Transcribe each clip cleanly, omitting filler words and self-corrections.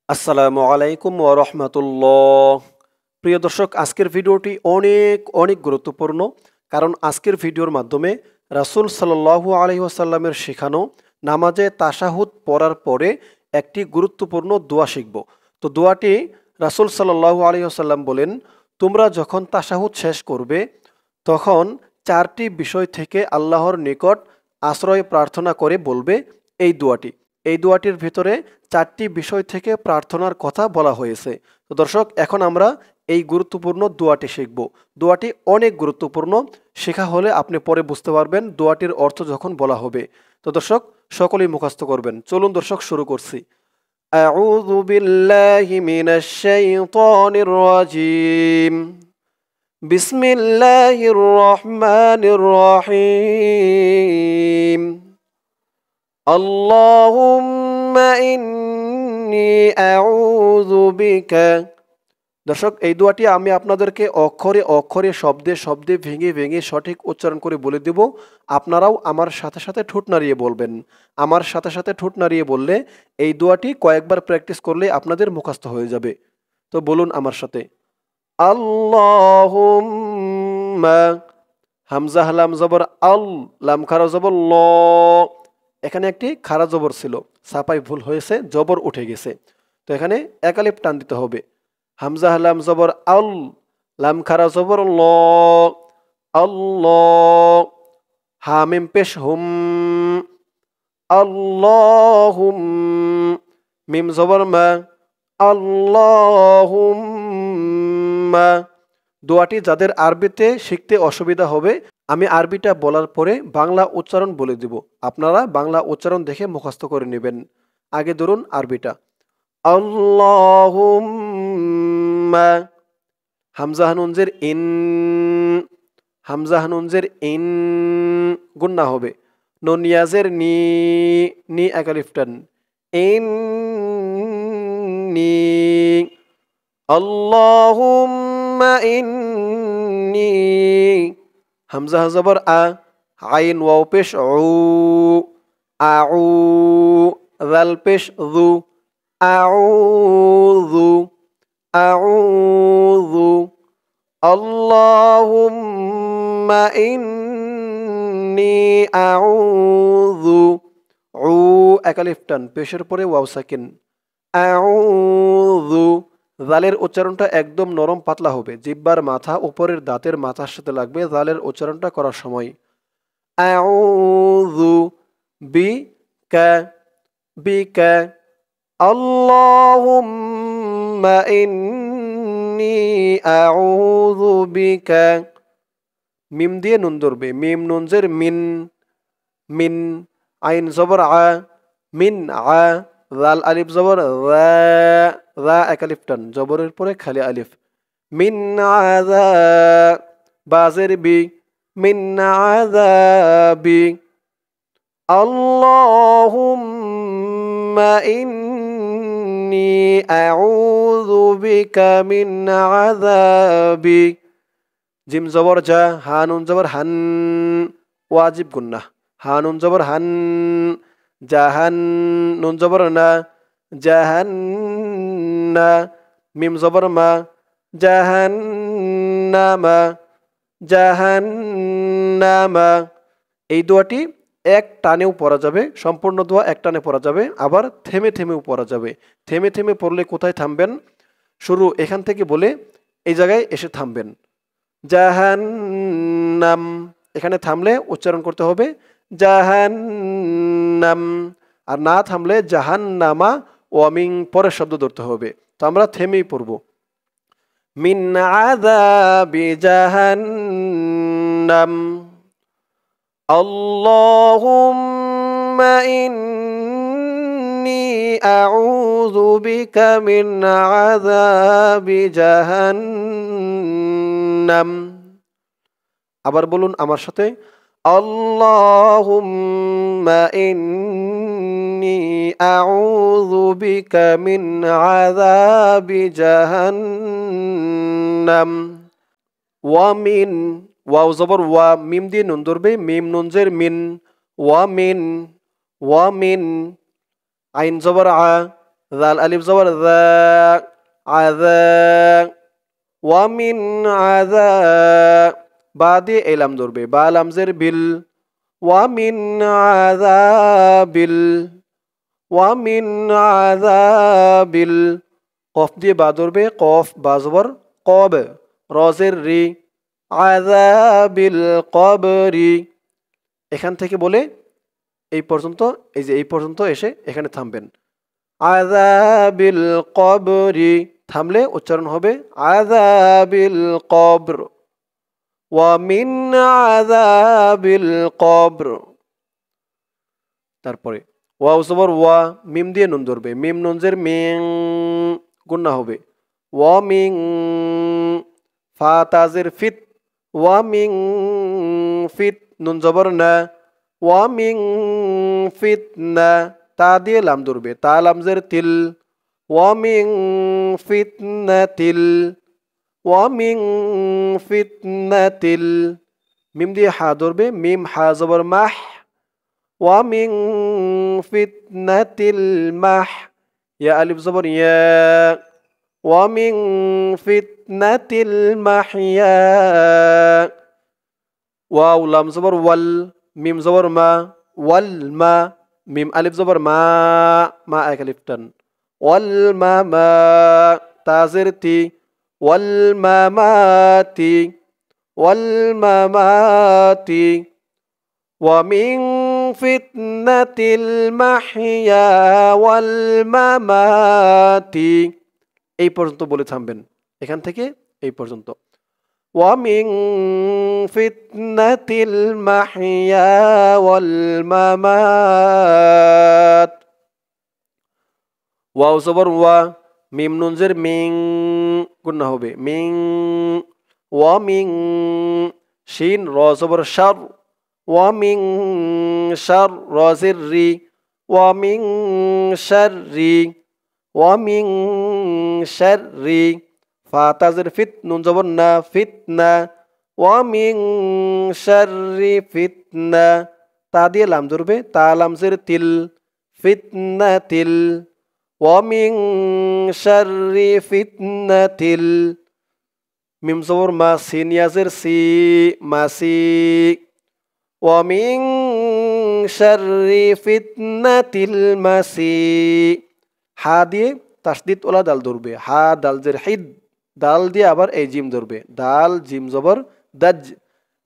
আসসালামু আলাইকুম ওয়া রাহমাতুল্লাহ। প্রিয় দর্শক, আজকের ভিডিওটি অনেক অনেক গুরুত্বপূর্ণ, কারণ আজকের ভিডিওর মাধ্যমে রাসূল সাল্লাল্লাহু আলাইহি ওয়াসাল্লামের শেখানো নামাজে তাশাহুদ পড়ার পরে একটি গুরুত্বপূর্ণ দোয়া শিখব। তো দোয়াটি রাসূল সাল্লাল্লাহু আলাইহি ওয়াসাল্লাম বলেন, তোমরা যখন তাশাহুদ শেষ করবে তখন চারটি বিষয় থেকে আল্লাহর নিকট আশ্রয় প্রার্থনা করে বলবে এই দোয়াটি। এই দোয়াটির ভিতরে চারটি বিষয় থেকে প্রার্থনার কথা বলা হয়েছে। তো দর্শক, এখন আমরা এই গুরুত্বপূর্ণ দোয়াটি শিখব। দোয়াটি অনেক গুরুত্বপূর্ণ, শেখা হলে আপনি পরে বুঝতে পারবেন দোয়াটির অর্থ যখন বলা হবে। তো দর্শক, সকলেই মুখস্থ করবেন। চলুন দর্শক, শুরু করছি। আউযু বিল্লাহি মিনাশ শাইতানির রাজিম। বিসমিল্লাহির রহমানির রহিম। আল্লাহুম্মা ইন্নী আউযু বিকা। দর্শক, এই দোয়াটি আমি আপনাদেরকে অক্ষরে অক্ষরে শব্দে শব্দে ভেঙে ভেঙে সঠিক উচ্চারণ করে বলে দেব। আপনারাও আমার সাথে সাথে ঠোঁট নাড়িয়ে বলবেন। আমার সাথে সাথে ঠোঁট নাড়িয়ে বললে এই দোয়াটি কয়েকবার প্র্যাকটিস করলে আপনাদের মুখস্থ হয়ে যাবে। তো বলুন আমার সাথে, আল্লাহুম্মা। হামজা লাম জবর আল, লাম খারা জবর ল। এখানে একটি খারা জবর ছিল, ছাপাই ভুল হয়েছে, জবর উঠে গেছে। তো এখানে এক আলিফ টান দিতে হবে। হামজা লাম জবর আল, লাম খারা জবর ল, আল্লাহ। হামিম পেশ হুম, আল্লাহুম। মিম জবর মা, আল্লাহুম্মা। দোয়াটি যাদের আরবিতে শিখতে অসুবিধা হবে, আমি আরবিটা বলার পরে বাংলা উচ্চারণ বলে দিব। আপনারা বাংলা উচ্চারণ দেখে মুখস্থ করে নেবেন। আগে ধরুন আরবিটা। আল্লাহুম্মা। হামজা হানুনজের ইন, হামজা হানুনজের ইন গুন্না হবে। নুন ইয়াজের নি, নি একালিফ টান। ইন্নী। আল্লাহুম্মা ইন্নী। হামজা জবর আ, আইন ওয়াও পেশ উ, আউ। যাল পেশ যু, আউযু, আউযু। আল্লাহুম্মা ইন্নী আউযু। উ একালিফ টান, পেশের পরে ওয়াও সাকিন। আউযু। জালের উচ্চারণটা একদম নরম পাতলা হবে, জিহ্বার মাথা উপরের দাঁতের মাথার সাথে লাগবে জালের উচ্চারণটা করার সময়। আউযু বিকা, বিকা। আল্লাহুম্মা ইন্নী আউযু বিকা। মিম দিয়ে নুন ধরবে, মিম নুনজের মিন, মিন। আইন জবর আ, মিন আ। লাল আলিফ জবর রা, রা এক আলিফ টান, জবরের পরে খালি আলিফ। মিন আযা, বাজের বি, মিন আযাবি। আল্লাহুম্মা ইন্নী আউযু বিকা মিন আযাবি। জিম জবর জা, হা নুন জবর হান, ওয়াজিব গুন্নাহ। হা নুন জবর হান, জাহান। নুন জবর না, জাহান্না। মিম জবর মা, জাহান্নামা, জাহান্নামা। এই দোয়াটি এক টানেও পড়া যাবে, সম্পূর্ণ দোয়া এক টানে পড়া যাবে, আবার থেমে থেমেও পড়া যাবে। থেমে থেমে পড়লে কোথায় থামবেন? শুরু এখান থেকে বলে এই জায়গায় এসে থামবেন। জাহান্নাম, এখানে থামলে উচ্চারণ করতে হবে জাহান্নাম। আর না থামলে জাহান্নামা ওয়ামিং পরের শব্দ ধরতে হবে। তো আমরা থেমেই পড়ব। মিন আযাবি জাহান্নাম। আল্লাহুম্মা ইন্নী আউযু বিকা মিন আযাবি জাহান্নাম। আবার বলুন আমার সাথে, আল্লাহুম্মা ইন্নী আউযু বিকা মিন আযাবি জাহান্নাম। ওয়া মিন, ওয়াও জবর ওয়া, মিম দিয়ে নুন ধরবে, মিম নুনজের মিন, ওয়া মিন, ওয়া মিন। আইন জবর আ, জাল আলিফ জবর যা, আযা, ওয়া মিন আযা, বা দিয়ে এই লাম ধরবে, বা লামজের বিল, ওয়া মিন আযাবিল, ওয়া মিন আযাবিল, কফ দিয়ে বা ধরবে, কফ বা জবর কব, রজের রি, আযাবিল কবরি। এখান থেকে বলে এই পর্যন্ত, এই যে এই পর্যন্ত এসে এখানে থামবেন। আযাবিল কবরি, থামলে উচ্চারণ হবে আযাবিল কবর, ওয়া মিন আযাবিল কবর। তারপরে ওয়াও জবর ওয়া, মিম দিয়ে নুন ধরবে, মিম নুনজের মিং, গুন্না হবে, ওয়া মিং, ফা তাজের ফিত, ওয়া মিং ফিত, নুন জবর না, ওয়া মিং ফিতনা, তা দিয়ে লাম ধরবে, তা লামজের তিল, ওয়া মিং ফিতনাতিল, ওয়া মিং ফিতনাতিল, মিম দিয়ে হা ধরবে, মিম হা জবর মাহ, ওয়া মিং ফিতনাতিল মাহ, ইয়া আলিফ জবর ইয়া, ওয়া মিং ফিতনাতিল মাহইয়া, ওয়াও লাম জবর ওয়াল, মিম জবর মা, ওয়াল মা, মিম আলিফ জবর মা, মা এক আলিফ টান, ওয়াল মা মা, তাজের তি, ওয়াল মামাতি, ওয়াল মামাতি, ওয়া মিন ফিতনাতিল মাহইয়া ওয়াল মামাতি। এই পর্যন্ত বলে থামবেন, এখান থেকে এই পর্যন্ত। ওয়া মিন ফিতনাতিল মাহইয়া ওয়াল মামাত, ওয়াও জবর ওয়া, মিম নুনজের মিং, গুন্না হবে, মিং, ওয়া মিং, শিন র জবর শার, ওয়া মিং শার, রজের রি, ওয়া মিং শাররি, ওয়া মিং শাররি, ফা তাজের ফিত, নুন জবর না, ফিতনা, ওয়া মিং শাররি ফিতনা, তা দিয়ে লাম ধরবে, তা লামজের তিল, ফিতনাতিল, ওয়া মিং শাররি ফিতনাতিল, মিম জবর মা, সিন ইয়াজের সি, মাসি, ওয়া মিং শাররি ফিতনাতিল মাসি, হা দিয়ে তাসদিদ ওলা দাল ধরবে, হা দাল জের হিদ, দাল দিয়ে আবার এই জিম ধরবে, দাল জিম জবর দাজ,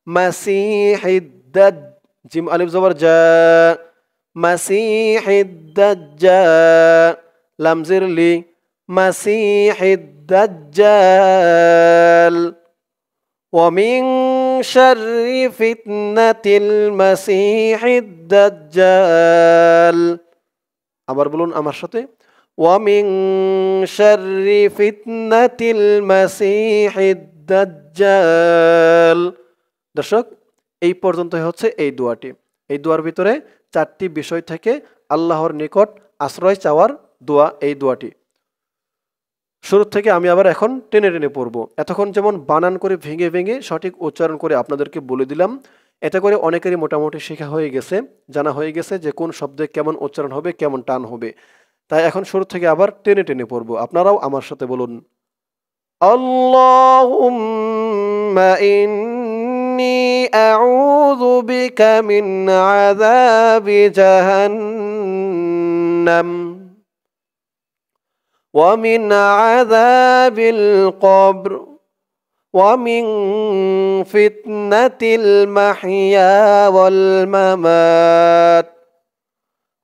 মাসিহিদ দাজ, জিম আলিফ জবর জা, মাসিহিদ দাজ্জা, লামজের লি, মাসিহিদ দাজ্জাল, ওয়া মিন শাররি ফিতনাতিল মাসিহিদ দাজ্জাল। আবার বলুন আমার সাথে, ওয়া মিন শাররি ফিতনাতিল মাসিহিদ দাজ্জাল। দর্শক, এই পর্যন্তই হচ্ছে এই দোয়াটি। এই দোয়ার ভিতরে 4টি বিষয় থেকে আল্লাহর নিকট আশ্রয় চাওয়ার দোয়া এই দোয়াটি। শুরু থেকে আমি আবার এখন টেনে টেনে পড়ব। এতক্ষণ যেমন বানান করে ভেঙে ভেঙে সঠিক উচ্চারণ করে আপনাদেরকে বলে দিলাম, এতে করে অনেকেরই মোটামুটি শেখা হয়ে গেছে, জানা হয়ে গেছে যে কোন শব্দে কেমন উচ্চারণ হবে, কেমন টান হবে। তাই এখন শুরু থেকে আবার টেনে টেনে পড়ব। আপনারাও আমার সাথে বলুন, আল্লাহুম্মা ইন্নী আউযু বিকা মিন আযাবি জাহান্নাম ওয়া মিন আযাবিল কবর ওয়া মিন ফিতনাতিল মাহইয়া ওয়াল মামাত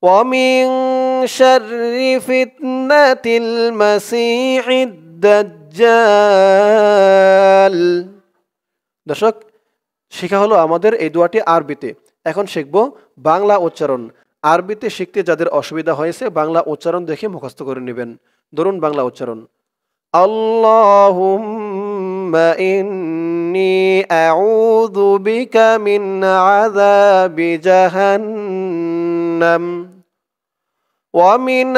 ওয়া মিন শাররি ফিতনাতিল মাসিহিদ দাজ্জাল। দর্শক, শেখা হলো আমাদের এই দোয়াটি আরবিতে। এখন শিখব বাংলা উচ্চারণ। আরবিতে শিখতে যাদের অসুবিধা হয়েছে বাংলা উচ্চারণ দেখে মুখস্থ করে নেবেন। ধরুন বাংলা উচ্চারণ, আল্লাহুম্মা ইন্নী আউযু বিকা মিন আযাবি জাহান্নাম ওয়া মিন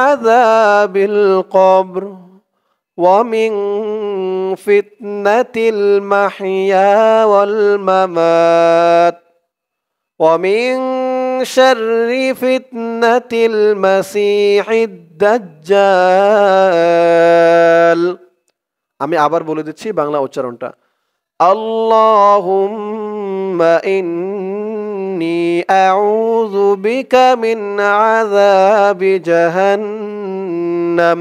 আযাবিল কবর ওয়া মিন ফিতনাতিল মাহইয়া ওয়াল মামাত ওয়া মিন شر فتنة المسيح الدجال। আমি আবার বলে দিচ্ছি বাংলা উচ্চারণটা। আল্লাহুম্মা ইন্নী আউযু বিকা মিন আযাবি জাহান্নাম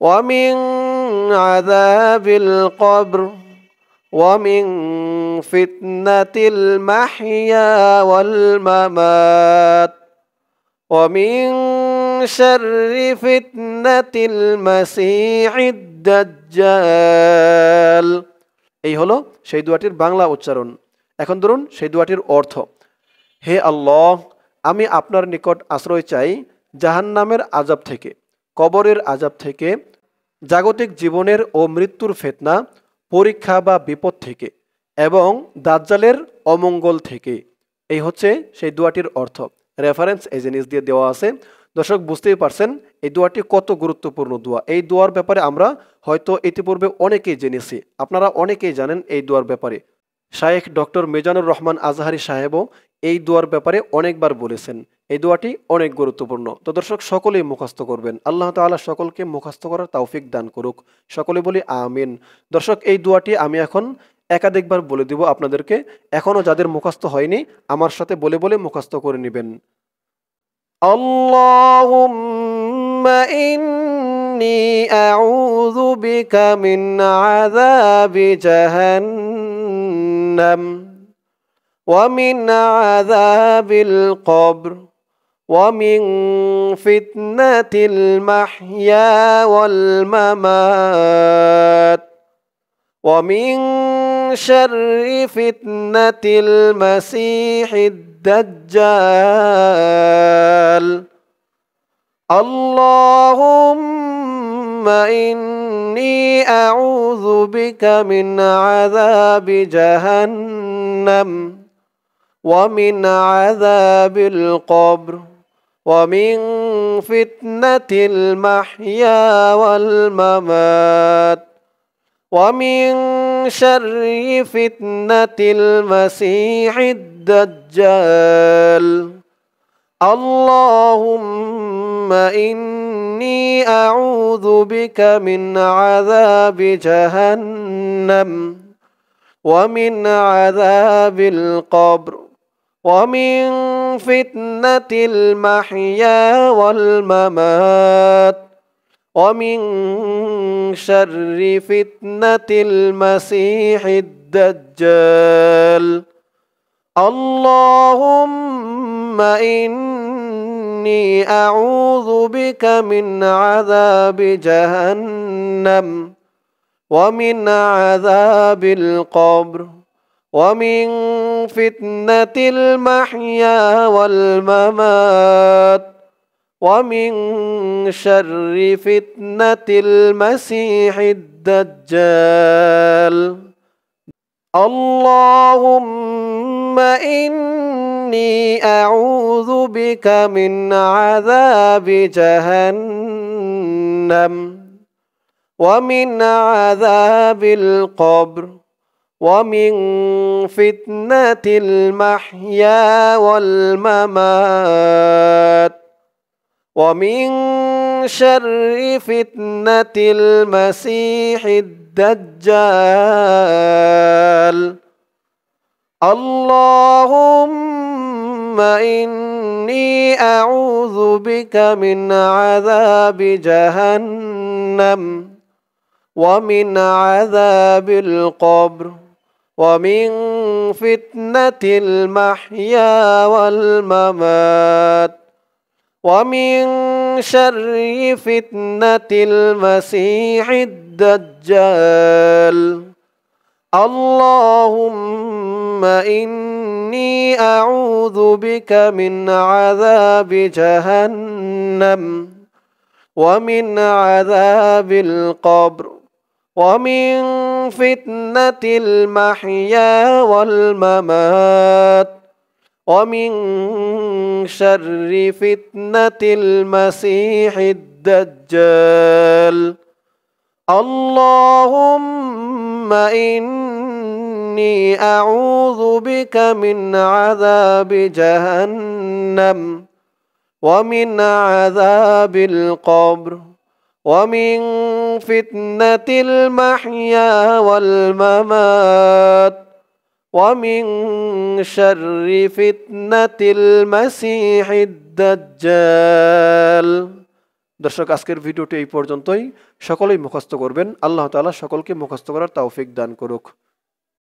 ওয়া মিন আযাবিল কবর ওয়া মিন ফিতনাতিল মাহইয়া ওয়াল মামাত ওয়া মিন শাররি ফিতনাতিল মাসীহিদ দাজ্জাল। এই হলো সেই দোয়াটির বাংলা উচ্চারণ। এখন ধরুন সেই দোয়াটির অর্থ। হে আল্লাহ, আমি আপনার নিকট আশ্রয় চাই জাহান্নামের আযাব থেকে, কবরের আযাব থেকে, জাগতিক জীবনের ও মৃত্যুর ফিতনা, পরীক্ষা বা বিপদ থেকে এবং দাজ্জালের অমঙ্গল থেকে। এই হচ্ছে সেই দোয়াটির অর্থ। রেফারেন্স এই জিনিস দিয়ে দেওয়া আছে। দর্শক বুঝতেই পারছেন এই দোয়াটি কত গুরুত্বপূর্ণ দোয়া। এই দোয়ার ব্যাপারে আমরা হয়তো ইতিপূর্বে অনেকেই জেনেছি, আপনারা অনেকেই জানেন এই দোয়ার ব্যাপারে। শায়েখ ডক্টর মিজানুর রহমান আজহারি সাহেবও এই দোয়ার ব্যাপারে অনেকবার বলেছেন। এই দোয়াটি অনেক গুরুত্বপূর্ণ। তো দর্শক সকলেই মুখস্থ করবেন। আল্লাহ তাআলা সকলকে মুখস্থ করার তৌফিক দান করুক। সকলে বলি আমিন। দর্শক এই দোয়াটি আমি এখন একাধিকবার বলে দিব আপনাদেরকে। এখনও যাদের মুখস্থ হয়নি আমার সাথে বলে বলে মুখস্থ করে নেবেন। আল্লাহুম্মা ইন্নী আউযু বিকা মিন আযাবি জাহান্নাম ওয়া মিন আযাবিল কবর ওয়া মিন ফিতনাতিল মাহইয়া ওয়াল মামাত ওয়া মিন শাররি ফিতনাতিল মাসীহিদ দাজ্জাল। আল্লাহুম্মা ইন্নী আউযু বিকা মিন আযাবি জাহান্নাম ওয়া মিন আযাবিল কবর ওয়া মিন ফিতনাতিল মাহইয়া ওয়াল মামাত ওয়া মিন শাররি ফিতনাতিল মাসীহিদ দাজ্জাল। আল্লাহুম্মা ইন্নী আউযু বিকা মিন আযাবি জাহান্নাম ওয়া মিন আযাবিল কবর ওয়া মিন ফিতনাতিল মাহইয়া ওয়াল মামাত ওয়া মিন শাররি ফিতনাতিল মাসীহিদ দাজ্জাল। আল্লাহুম্মা ইন্নী আউযু বিকা মিন আযাবি জাহান্নাম ওয়া মিন আযাবিল কবর ওয়া মিন ফিতনাতিল মাহইয়া ওয়াল মামাত ওয়া মিন শাররি ফিতনাতিল মাসীহিদ দাজ্জাল। আল্লাহুম্মা ইন্নী আউযু বিকা মিন আযাবি জাহান্নাম ওয়া মিন আযাবিল কবর ওয়া মিন ফিতনাতিল মাহইয়া ওয়াল মামাত ওয়া মিন শাররি ফিতনাতিল মাসীহিদ দাজ্জাল। আল্লাহুম্মা ইন্নী আউযু বিকা মিন আযাবি জাহান্নাম ওয়া মিন আযাবিল কবর ওয়া মিন ফিতনাতিল মাহইয়া ওয়াল মামাত ওয়া মিন শাররি ফিতনাতিল মাসীহিদ দাজ্জাল। আল্লাহুম্মা ইন্নী আউযু বিকা মিন আযাবি জাহান্নাম ওয়া মিন আযাবিল কবর ওয়া মিন ফিতনাতিল মাহইয়া ওয়াল মামাত ওয়া মিন শাররি ফিতনাতিল মাসীহিদ দাজ্জাল। আল্লাহুম্মা ইন্নী إني أعوذ بك من عذاب جهنم ومن عذاب القبر ومن فتنة المحيا والممات ومن شر فتنة المسيح الدجال। দর্শক, আজকের ভিডিওটি এই পর্যন্তই। সকলেই মুখস্থ করবেন। আল্লাহ তাআলা সকলকে মুখস্থ করার তৌফিক দান করুক।